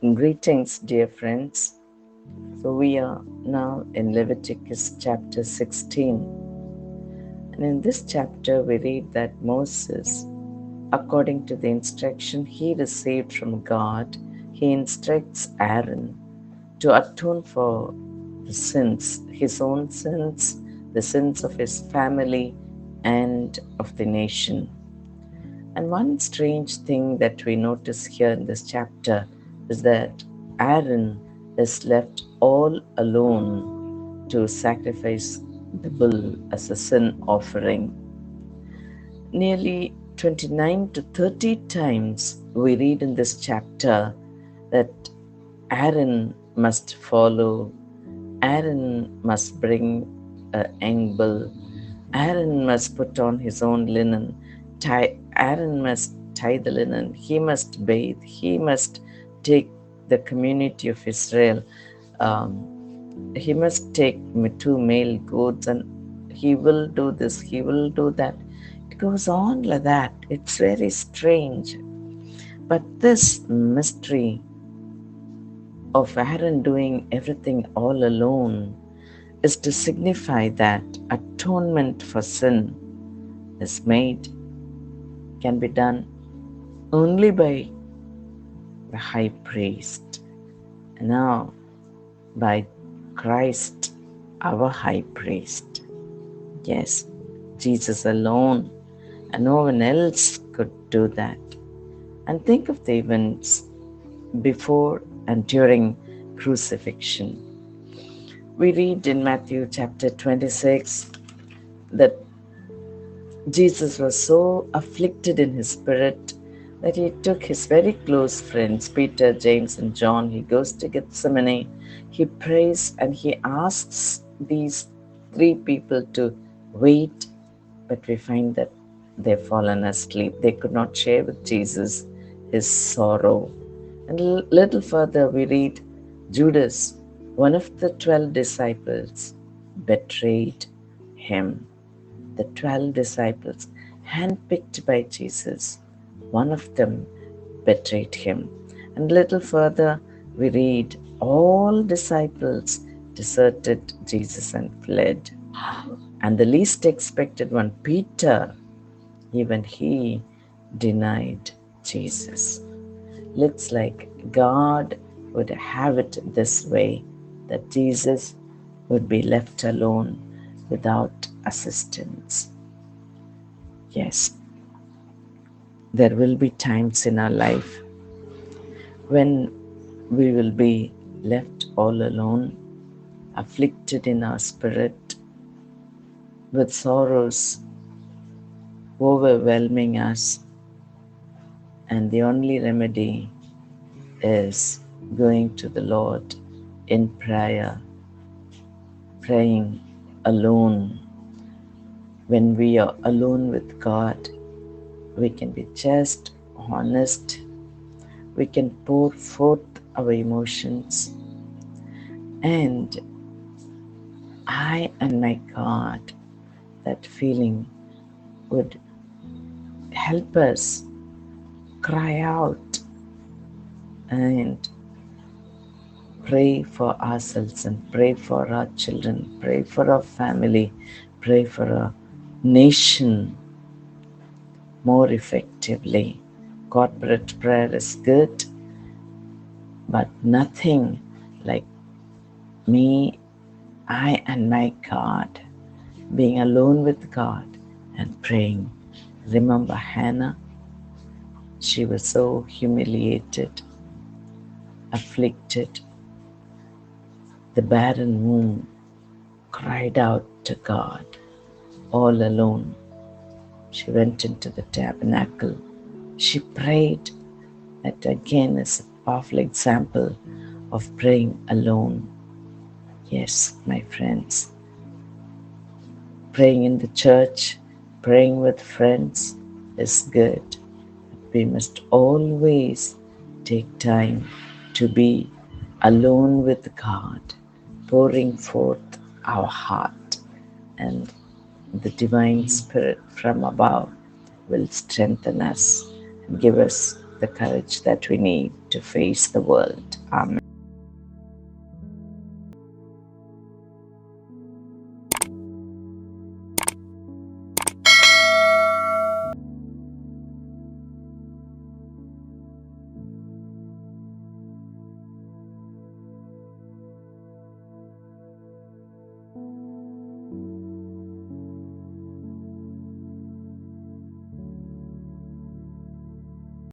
Greetings, dear friends. So, we are now in Leviticus chapter 16. And in this chapter, we read that Moses, according to the instruction he received from God, he instructs Aaron to atone for the sins, his own sins, the sins of his family, and of the nation. And one strange thing that we notice here in this chapter is that Aaron is left all alone to sacrifice the bull as a sin offering. Nearly 29 to 30 times we read in this chapter that Aaron must follow, Aaron must bring a young bull, Aaron must put on his own linen. Aaron must tie the linen. He must bathe. He must take the community of Israel. He must take two male goats, and he will do this. He will do that. It goes on like that. It's very strange. But this mystery of Aaron doing everything all alone is to signify that atonement for sin is made, can be done only by the high priest. And now by Christ, our high priest. Yes, Jesus alone, and no one else could do that. And think of the events before and during crucifixion. We read in Matthew chapter 26 that Jesus was so afflicted in his spirit that he took his very close friends, Peter, James, and John. He goes to Gethsemane. He prays and he asks these three people to wait, but we find that they've fallen asleep. They could not share with Jesus his sorrow. And a little further, we read Judas, one of the 12 disciples, betrayed him. The 12 disciples, handpicked by Jesus, one of them betrayed him. And a little further, we read all disciples deserted Jesus and fled. And the least expected one, Peter, even he denied Jesus. Looks like God would have it this way, that Jesus would be left alone without assistance. Yes, there will be times in our life when we will be left all alone, afflicted in our spirit, with sorrows overwhelming us, and the only remedy is going to the Lord in prayer, praying alone. When we are alone with God, we can be just honest. We can pour forth our emotions, and I and my God, that feeling would help us cry out and pray for ourselves and pray for our children, pray for our family, pray for our nation more effectively. Corporate prayer is good, but nothing like me, I and my God, being alone with God and praying. Remember Hannah? She was so humiliated, afflicted. The barren womb cried out to God all alone. She went into the tabernacle. She prayed. That again is a powerful example of praying alone. Yes, my friends, praying in the church, praying with friends is good. We must always take time to be alone with God, pouring forth our heart, and the divine spirit from above will strengthen us and give us the courage that we need to to face the world. Amen.